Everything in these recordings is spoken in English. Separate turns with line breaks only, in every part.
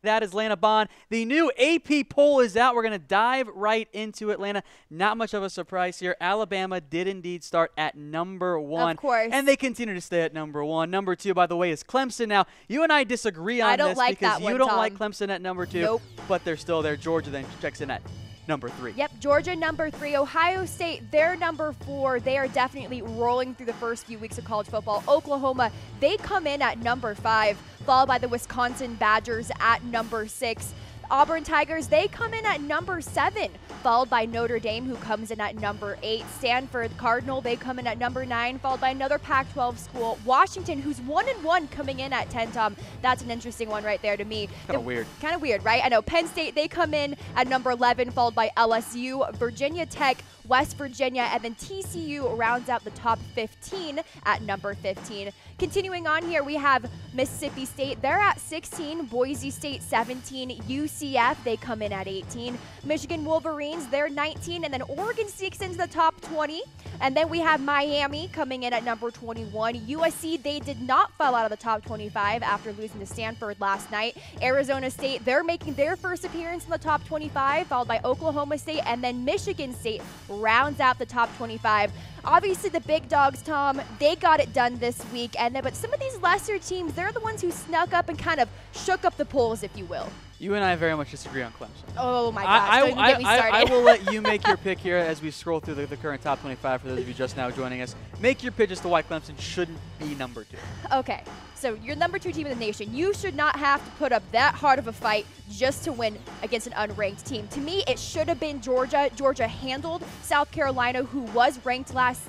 That is Lena Bond. The new AP poll is out. We're going to dive right into it, Lena. Not much of a surprise here. Alabama did indeed start at number 1.
Of course.
And they continue to stay at number 1. Number 2, by the way, is Clemson. Now, you and I disagree on this because you don't like Clemson at number 2.
Nope.
But they're still there. Georgia then checks in at number 3.
Yep, Georgia number 3. Ohio State, they're number 4. They are definitely rolling through the first few weeks of college football. Oklahoma, they come in at number 5, followed by the Wisconsin Badgers at number 6. Auburn Tigers, they come in at number 7, followed by Notre Dame, who comes in at number 8. Stanford Cardinal, they come in at number 9, followed by another Pac-12 school. Washington, who's 1-1, coming in at 10, Tom. That's an interesting one right there to me.
Kind of weird.
Kind of weird, right? I know. Penn State, they come in at number 11, followed by LSU, Virginia Tech, West Virginia, and then TCU rounds out the top 15 at number 15. Continuing on here, we have Mississippi State. They're at 16. Boise State, 17. UCF, they come in at 18. Michigan Wolverines, they're 19. And then Oregon sneaks into the top 20. And then we have Miami coming in at number 21. USC, they did not fall out of the top 25 after losing to Stanford last night. Arizona State, they're making their first appearance in the top 25, followed by Oklahoma State. And then Michigan State rounds out the top 25. Obviously, the big dogs, Tom, they got it done this week. But some of these lesser teams, they're the ones who snuck up and kind of shook up the polls, if you will.
You and I very much disagree on Clemson.
Oh, my gosh. Don't even get me started.
I will let you make your pick here as we scroll through the current top 25 for those of you just now joining us. Make your pitch as to why Clemson shouldn't be number 2.
Okay. So you're number 2 team in the nation. You should not have to put up that hard of a fight just to win against an unranked team. To me, it should have been Georgia. Georgia handled South Carolina, who was ranked last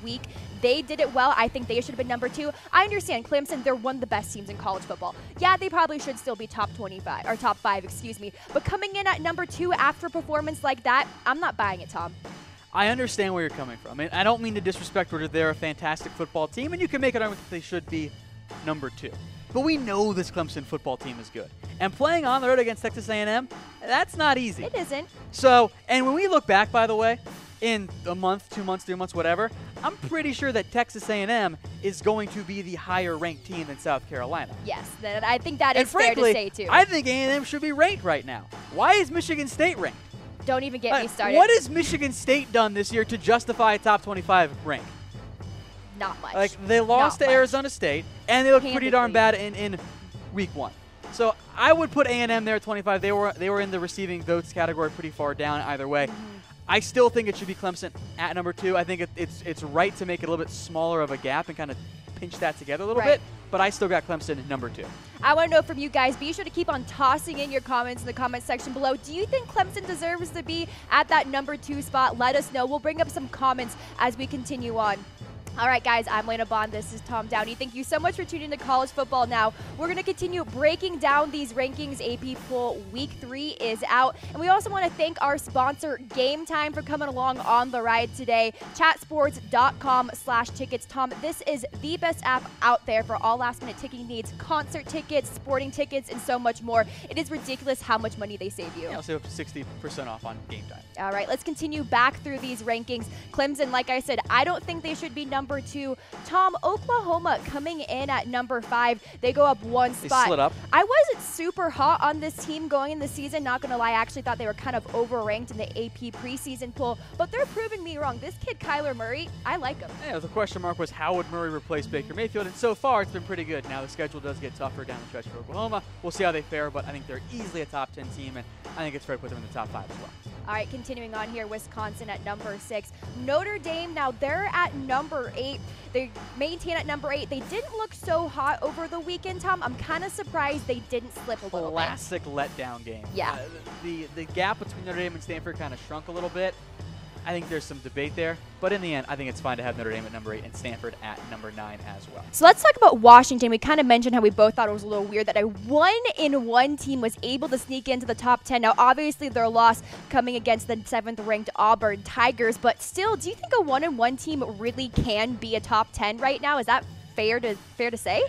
week. They did it well. I think they should have been number 2. I understand Clemson, they're one of the best teams in college football. Yeah, they probably should still be top 25 or top 5, excuse me. But coming in at number 2 after a performance like that, I'm not buying it, Tom.
I understand where you're coming from. I mean, I don't mean to disrespect Georgia. They're a fantastic football team, and you can make an argument that they should be number 2. But we know this Clemson football team is good. And playing on the road against Texas A&M, that's not easy.
It isn't.
So, and when we look back, by the way, in a month, 2 months, 3 months, whatever, I'm pretty sure that Texas A&M is going to be the higher-ranked team than South Carolina.
Yes, I think that is fair to say, too.
I think A&M should be ranked right now. Why is Michigan State ranked?
Don't even get me started.
What has Michigan State done this year to justify a top 25 rank?
Not much.
Like, they lost to Arizona State, and they looked pretty darn bad in week 1. So I would put A&M there at 25. They were in the receiving votes category pretty far down either way. I still think it should be Clemson at number 2. I think it's right to make it a little bit smaller of a gap and kind of pinch that together a little bit. But I still got Clemson at number 2.
I want to know from you guys. Be sure to keep on tossing in your comments in the comment section below. Do you think Clemson deserves to be at that number 2 spot? Let us know. We'll bring up some comments as we continue on. All right, guys, I'm Lena Bond. This is Tom Downey. Thank you so much for tuning in to College Football Now. We're going to continue breaking down these rankings. AP poll week 3 is out. And we also want to thank our sponsor, Game Time, for coming along on the ride today. Chatsports.com/tickets. Tom, this is the best app out there for all last-minute ticketing needs, concert tickets, sporting tickets, and so much more. It is ridiculous how much money they save you.
Yeah, I'll save up to 60% off on Game Time.
All right, let's continue back through these rankings. Clemson, like I said, I don't think they should be number 2. Tom, Oklahoma coming in at number 5. They go up 1 spot.
They slid up.
I wasn't super hot on this team going in the season. Not going to lie, I actually thought they were kind of overranked in the AP preseason poll, but they're proving me wrong. This kid, Kyler Murray, I like him.
Yeah, the question mark was how would Murray replace Baker Mayfield, and so far it's been pretty good. Now the schedule does get tougher down the stretch for Oklahoma. We'll see how they fare, but I think they're easily a top 10 team, and I think it's fair to put them in the top 5 as well.
All right, continuing on here, Wisconsin at number 6. Notre Dame, now they're at number 8. They maintain at number 8. They didn't look so hot over the weekend, Tom. I'm kind of surprised they didn't slip a little bit.
Classic letdown game.
Yeah.
The gap between Notre Dame and Stanford kind of shrunk a little bit. I think there's some debate there, but in the end, I think it's fine to have Notre Dame at number 8 and Stanford at number 9 as well.
So let's talk about Washington. We kind of mentioned how we both thought it was a little weird that a 1-1 team was able to sneak into the top 10. Now, obviously, their loss coming against the 7th-ranked Auburn Tigers, but still, do you think a 1-1 team really can be a top 10 right now? Is that fair to say?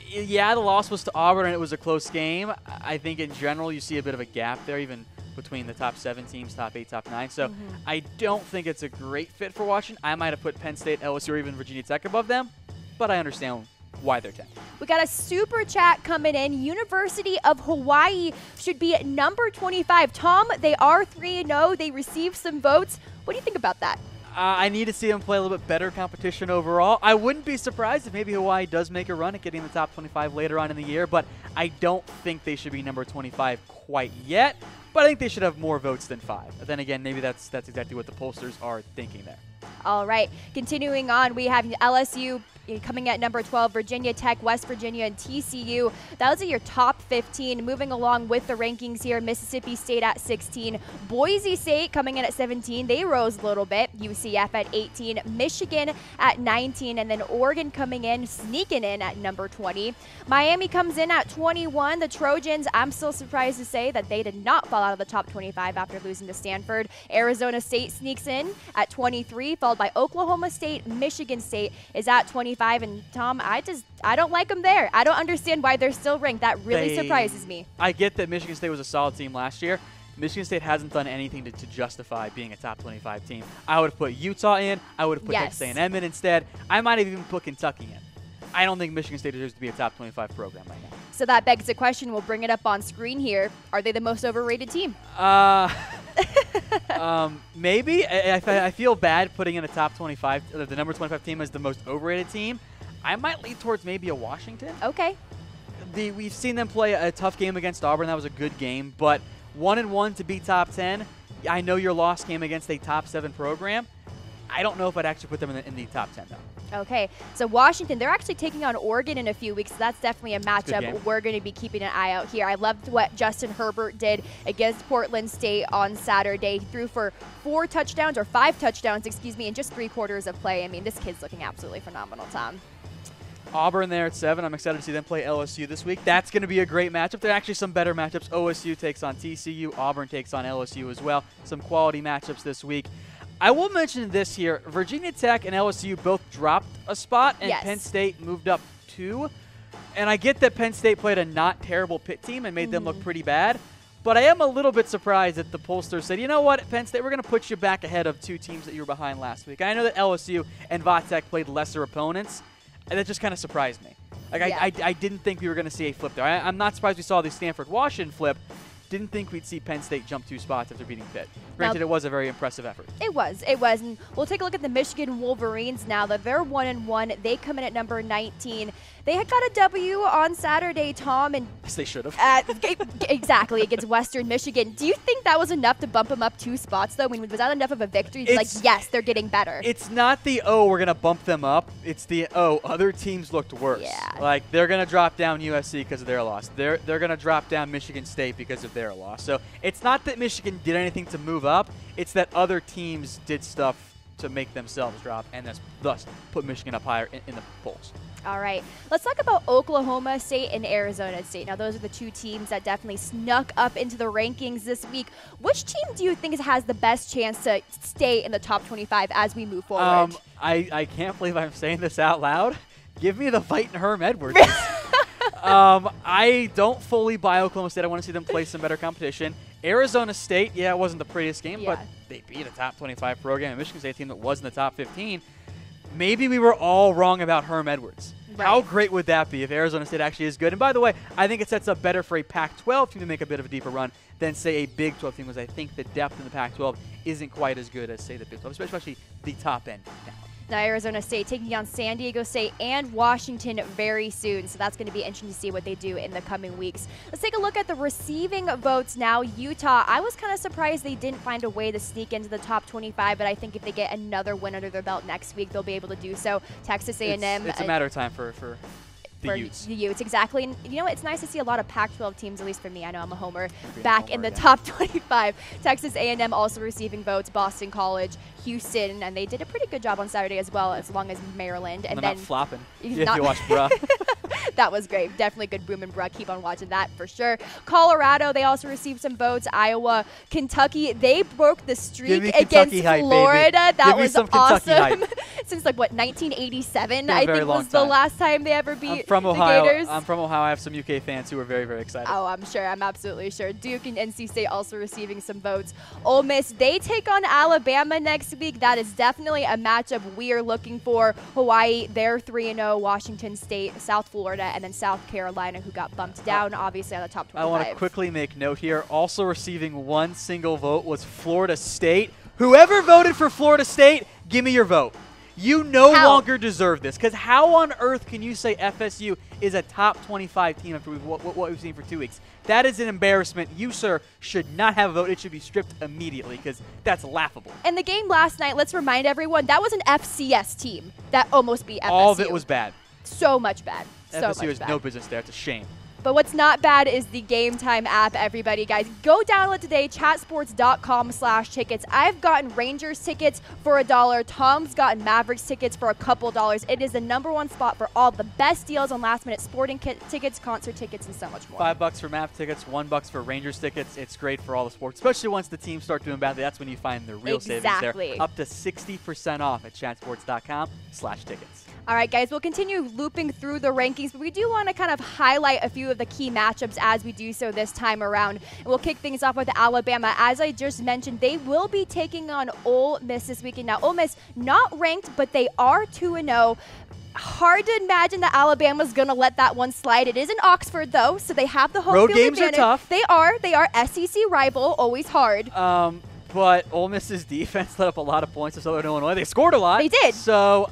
Yeah, the loss was to Auburn, and it was a close game. I think in general, you see a bit of a gap there, even between the top 7 teams, top 8, top 9. So I don't think it's a great fit for Washington. I might have put Penn State, LSU, or even Virginia Tech above them, but I understand why they're 10.
We got a super chat coming in. University of Hawaii should be at number 25. Tom, they are 3-0. They received some votes. What do you think about that?
I need to see them play a little bit better competition overall. I wouldn't be surprised if maybe Hawaii does make a run at getting the top 25 later on in the year, but I don't think they should be number 25 quite yet. But I think they should have more votes than 5. But then again, maybe that's exactly what the pollsters are thinking there.
All right, continuing on, we have LSU coming at number 12, Virginia Tech, West Virginia, and TCU. Those are your top 15. Moving along with the rankings here, Mississippi State at 16, Boise State coming in at 17. They rose a little bit. UCF at 18, Michigan at 19, and then Oregon coming in, sneaking in at number 20. Miami comes in at 21. The Trojans, I'm still surprised to say that they did not fall out of the top 25 after losing to Stanford. Arizona State sneaks in at 23, followed by Oklahoma State. Michigan State is at 25. And Tom, I don't like them there. I don't understand why they're still ranked. That really surprises me.
I get that Michigan State was a solid team last year. Michigan State hasn't done anything to justify being a top 25 team. I would have put Utah in. I would have put Texas A&M in instead. I might have even put Kentucky in. I don't think Michigan State deserves to be a top 25 program right now.
So that begs the question. We'll bring it up on screen here. Are they the most overrated team?
Maybe. I feel bad putting in a top 25, the number 25 team as the most overrated team. I might lean towards maybe a Washington.
Okay.
We've seen them play a tough game against Auburn. That was a good game. But 1-1 to be top 10, I know your loss came against a top 7 program. I don't know if I'd actually put them in the top 10, though.
Okay, so Washington, they're actually taking on Oregon in a few weeks. So that's definitely a matchup we're going to be keeping an eye out here. I loved what Justin Herbert did against Portland State on Saturday. He threw for 5 touchdowns, in just 3 quarters of play. I mean, this kid's looking absolutely phenomenal, Tom.
Auburn there at 7. I'm excited to see them play LSU this week. That's going to be a great matchup. There are actually some better matchups. OSU takes on TCU. Auburn takes on LSU as well. Some quality matchups this week. I will mention this here. Virginia Tech and LSU both dropped a spot, and Penn State moved up 2. And I get that Penn State played a not terrible Pitt team and made them look pretty bad. But I am a little bit surprised that the pollsters said, you know what, Penn State, we're going to put you back ahead of 2 teams that you were behind last week. And I know that LSU and Vatech played lesser opponents, and that just kind of surprised me. Like I didn't think we were going to see a flip there. I'm not surprised we saw the Stanford-Washington flip. Didn't think we'd see Penn State jump 2 spots after beating Pitt. Granted, it was a very impressive effort. It was.
And we'll take a look at the Michigan Wolverines now. They're 1-1. They come in at number 19. They had got a W on Saturday, Tom. And
yes, they should have.
Exactly, against Western Michigan. Do you think that was enough to bump them up 2 spots, though? I mean, was that enough of a victory? Yes, they're getting better.
It's not the, we're going to bump them up. It's the, other teams looked worse.
Yeah.
Like, they're going to drop down USC because of their loss. They're going to drop down Michigan State because of their loss. So it's not that Michigan did anything to move up. It's that other teams did stuff to make themselves drop and thus put Michigan up higher in the polls.
All right, let's talk about Oklahoma State and Arizona State. Now, those are the 2 teams that definitely snuck up into the rankings this week. Which team do you think has the best chance to stay in the top 25 as we move forward?
I can't believe I'm saying this out loud. Give me the fighting Herm Edwards. I don't fully buy Oklahoma State. I want to see them play some better competition. Arizona State, it wasn't the prettiest game, but they beat a top 25 program. A Michigan State team that was in the top 15. Maybe we were all wrong about Herm Edwards. Right. How great would that be if Arizona State actually is good? And by the way, I think it sets up better for a Pac-12 team to make a bit of a deeper run than, say, a Big 12 team, because I think the depth in the Pac-12 isn't quite as good as, say, the Big 12, especially the top end.
Now, Arizona State taking on San Diego State and Washington very soon. So that's going to be interesting to see what they do in the coming weeks. Let's take a look at the receiving votes now. Utah, I was kind of surprised they didn't find a way to sneak into the top 25, but I think if they get another win under their belt next week, they'll be able to do so. Texas A&M.
It's a matter of time for the
Utes, exactly. And you know what? It's nice to see a lot of Pac-12 teams, at least for me. I know I'm a homer. Back in the top 25. Texas A&M also receiving votes. Boston College, Houston, and they did a pretty good job on Saturday as well, as long as Maryland.
And then not flopping. If you watch Bruh.
That was great. Definitely good boom and bruh. Keep on watching that for sure. Colorado, they also received some votes. Iowa, Kentucky, they broke the streak against Florida. That was awesome. Since like what, 1987, I think was the last time they ever beat the Gators.
I'm from Ohio. I have some UK fans who are very, very excited.
Oh, I'm sure. I'm absolutely sure. Duke and NC State also receiving some votes. Ole Miss, they take on Alabama next week. That is definitely a matchup we are looking for. Hawaii, they're 3-0. Washington State, South Florida, and then South Carolina, who got bumped down, obviously, on the top 25.
I want to quickly make note here. Also receiving one single vote was Florida State. Whoever voted for Florida State, give me your vote. You no longer deserve this, because how on earth can you say FSU is a top 25 team after what we've seen for 2 weeks? That is an embarrassment. You, sir, should not have a vote. It should be stripped immediately, because that's laughable.
And the game last night, let's remind everyone, that was an FCS team that almost beat FSU.
All of it was bad.
So much bad.
FSU has no business there. It's a shame.
But what's not bad is the Game Time app, everybody. Guys, go download today, chatsports.com/tickets. I've gotten Rangers tickets for $1. Tom's gotten Mavericks tickets for a couple dollars. It is the #1 spot for all the best deals on last-minute sporting tickets, concert tickets, and so much more.
$5 for Mav tickets, $1 for Rangers tickets. It's great for all the sports, especially once the teams start doing badly. That's when you find the real savings there. Up to 60% off at chatsports.com/tickets.
All right, guys, we'll continue looping through the rankings, but we do want to kind of highlight a few of the key matchups as we do so this time around. And we'll kick things off with Alabama. As I just mentioned, they will be taking on Ole Miss this weekend. Now, Ole Miss not ranked, but they are 2-0. Hard to imagine that Alabama's going to let that one slide. It is in Oxford, though, so they have the home
road
field
games
advantage.
Are tough.
They are SEC rival, always hard.
But Ole Miss's defense let up a lot of points to Southern Illinois. They scored a lot.
They did.
So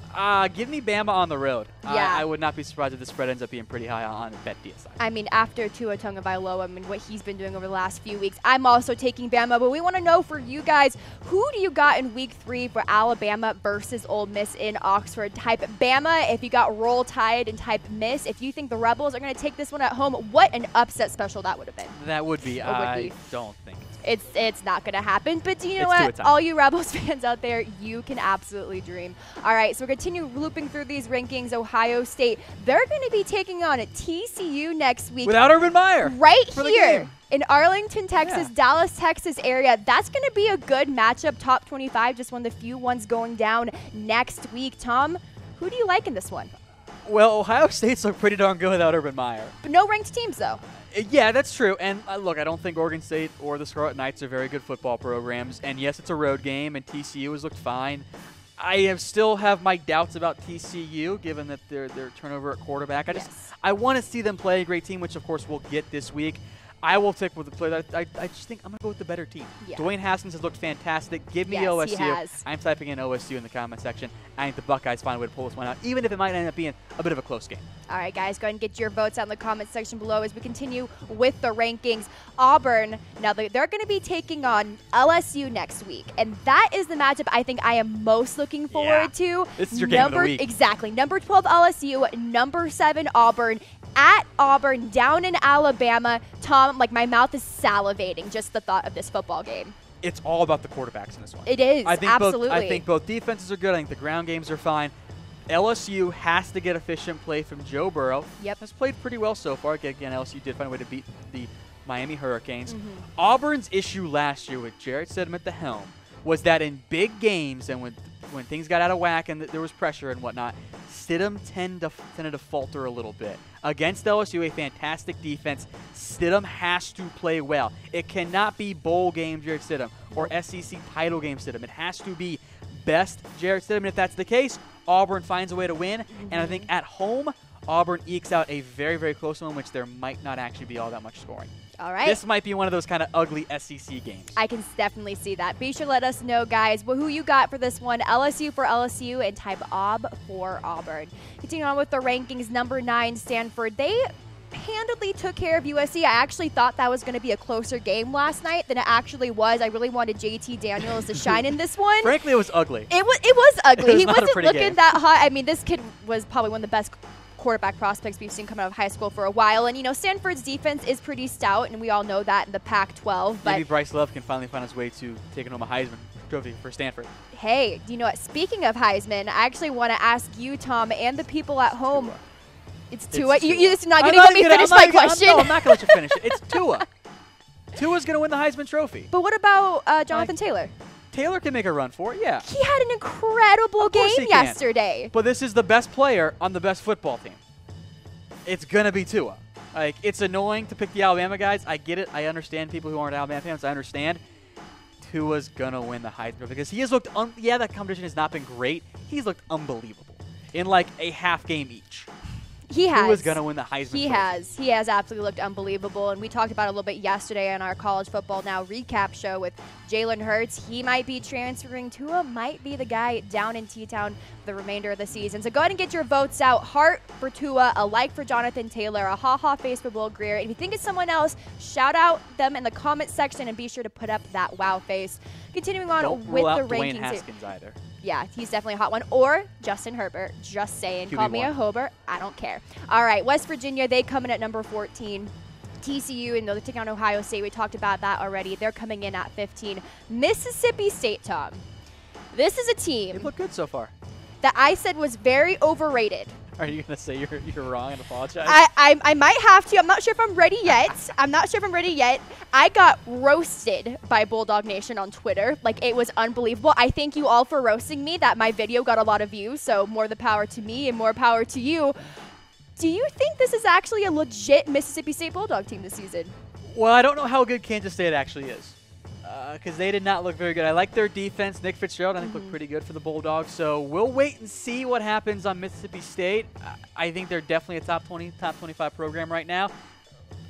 give me Bama on the road.
Yeah.
I would not be surprised if the spread ends up being pretty high on BetDSI.
I mean, after Tua Tagovailoa, I mean, what he's been doing over the last few weeks, I'm also taking Bama. But we want to know for you guys, who do you got in Week 3 for Alabama versus Ole Miss in Oxford? Type Bama if you got Roll Tide, and type Miss if you think the Rebels are going to take this one at home. What an upset special that would have been.
That would be. I don't think
it's not going to happen. But you know what? All you Rebels fans out there, you can absolutely dream. All right, so we'll continue looping through these rankings. Ohio State, they're going to be taking on a TCU next week.
Without Urban Meyer.
Right here in Arlington, Texas, Dallas, Texas area. That's going to be a good matchup. Top 25, just one of the few ones going down next week. Tom, who do you like in this one?
Well, Ohio State's look pretty darn good without Urban Meyer.
But no ranked teams, though.
Yeah, that's true. And look, I don't think Oregon State or the Scarlet Knights are very good football programs. And yes, it's a road game, and TCU has looked fine. I still have my doubts about TCU, given that their turnover at quarterback. I want to see them play a great team, which of course we'll get this week. I will take with the play. I just think I'm going to go with the better team. Yeah. Dwayne Haskins has looked fantastic. Give me OSU.
He has.
I'm typing in OSU in the comment section. I think the Buckeyes find a way to pull this one out, even if it might end up being a bit of a close game.
All right, guys, go ahead and get your votes out in the comment section below as we continue with the rankings. Auburn, now they're going to be taking on LSU next week, and that is the matchup I think I am most looking forward to.
This is your game of the week.
Exactly. Number 12 LSU, number 7 Auburn. At Auburn, down in Alabama. Tom, like, my mouth is salivating just the thought of this football game.
It's all about the quarterbacks in this one.
It is, absolutely.
I think both defenses are good. I think the ground games are fine. LSU has to get efficient play from Joe Burrow.
Yep.
Has played pretty well so far. Again, LSU did find a way to beat the Miami Hurricanes. Auburn's issue last year with Jarrett Stidham at the helm was that in big games and when things got out of whack and there was pressure and whatnot, Stidham tended to falter a little bit. Against LSU, a fantastic defense, Stidham has to play well. It cannot be bowl game Jarrett Stidham or SEC title game Stidham. It has to be best Jarrett Stidham. And if that's the case, Auburn finds a way to win. And I think at home, Auburn ekes out a very, very close one in which there might not actually be all that much scoring.
All right.
This might be one of those kind of ugly SEC games.
I can definitely see that. Be sure to let us know, guys, who you got for this one. LSU for LSU and type Aub for Auburn. Continuing on with the rankings, number 9, Stanford. They handedly took care of USC. I actually thought that was going to be a closer game last night than it actually was. I really wanted JT Daniels to shine in this one.
Frankly, it was ugly.
It was ugly. He wasn't looking
game.
that hot. I mean, this kid was probably one of the best quarterback prospects we've seen coming out of high school for a while. And, you know, Stanford's defense is pretty stout, and we all know that in the Pac-12.
Maybe Bryce Love can finally find his way to taking home a Heisman Trophy for Stanford.
Hey, you know what? Speaking of Heisman, I actually want to ask you, Tom, and the people at home, It's Tua. You're just not going to let me finish my question?
No, I'm not going to let you finish it. It's Tua. Tua's going to win the Heisman Trophy.
But what about Jonathan Taylor?
Taylor can make a run for it, yeah.
He had an incredible game yesterday.
But this is the best player on the best football team. It's going to be Tua. Like, it's annoying to pick the Alabama guys. I get it. I understand people who aren't Alabama fans. I understand. Tua's going to win the Heisman Trophy because he has looked, that competition has not been great. He's looked unbelievable in like a half game each.
He has.
Tua's going to win the Heisman Trophy.
He has. He has absolutely looked unbelievable. And we talked about it a little bit yesterday on our College Football Now recap show with Jalen Hurts. He might be transferring. Tua might be the guy down in T-Town the remainder of the season. So go ahead and get your votes out. Heart for Tua, a like for Jonathan Taylor, a ha-ha face for Will Grier. If you think it's someone else, shout out them in the comment section and be sure to put up that wow face. Continuing on with the rankings.
Dwayne Haskins either.
Yeah, he's definitely a hot one. Or Justin Herbert. Just saying. Call me a Hober. I don't care. All right, West Virginia, they come in at number 14. TCU, and they're taking on Ohio State. We talked about that already. They're coming in at 15. Mississippi State, Tom. This is a team.
They look good so far.
That I said was very overrated.
Are you going to say you're wrong and apologize?
I might have to. I'm not sure if I'm ready yet. I got roasted by Bulldog Nation on Twitter. Like, it was unbelievable. I thank you all for roasting me. That my video got a lot of views, so more the power to me and more power to you. Do you think this is actually a legit Mississippi State Bulldog team this season?
Well, I don't know how good Kansas State actually is. Because they did not look very good. I like their defense. Nick Fitzgerald, I think, looked pretty good for the Bulldogs. So we'll wait and see what happens on Mississippi State. I think they're definitely a top 20, top 25 program right now.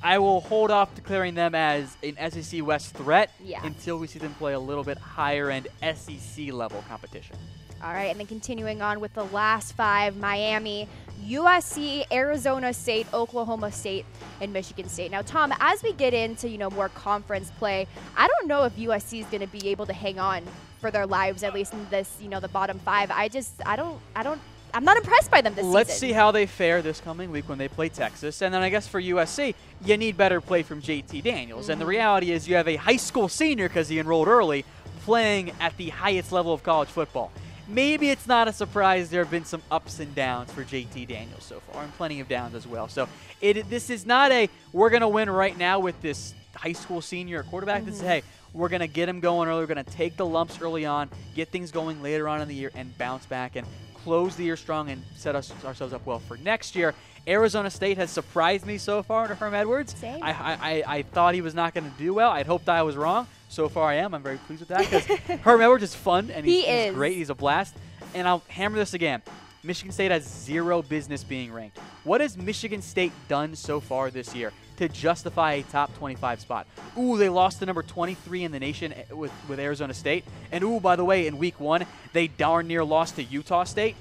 I will hold off declaring them as an SEC West threat until we see them play a little bit higher-end SEC-level competition.
All right, and then continuing on with the last five, Miami, USC, Arizona State, Oklahoma State, and Michigan State. Now, Tom, as we get into, more conference play, I don't know if USC is going to be able to hang on for their lives, at least in this, the bottom five. I'm not impressed by them this season.
Let's see how they fare this coming week when they play Texas. And then I guess for USC, you need better play from JT Daniels. And the reality is you have a high school senior, because he enrolled early, playing at the highest level of college football. Maybe it's not a surprise there have been some ups and downs for JT Daniels so far, and plenty of downs as well. So this is not a we're going to win right now with this high school senior quarterback. This is, hey, we're going to get him going early. We're going to take the lumps early on, get things going later on in the year, and bounce back and close the year strong and set ourselves up well for next year. Arizona State has surprised me so far under Herm Edwards.
Same.
I thought he was not going to do well. I'd hoped I was wrong. So far I am. I'm very pleased with that because Herm Edwards is fun and he's great. He's a blast. And I'll hammer this again. Michigan State has zero business being ranked. What has Michigan State done so far this year to justify a top 25 spot? Ooh, they lost to number 23 in the nation with Arizona State. And ooh, by the way, in week 1, they darn near lost to Utah State.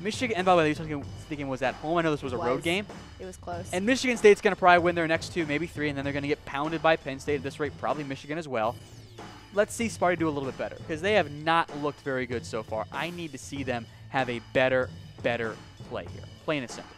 Michigan, and by the way, thinking was at home. I know this was a road game.
It was close.
And Michigan State's going to probably win their next 2, maybe 3, and then they're going to get pounded by Penn State at this rate, probably Michigan as well. Let's see Sparty do a little bit better because they have not looked very good so far. I need to see them have a better play here, plain and simple.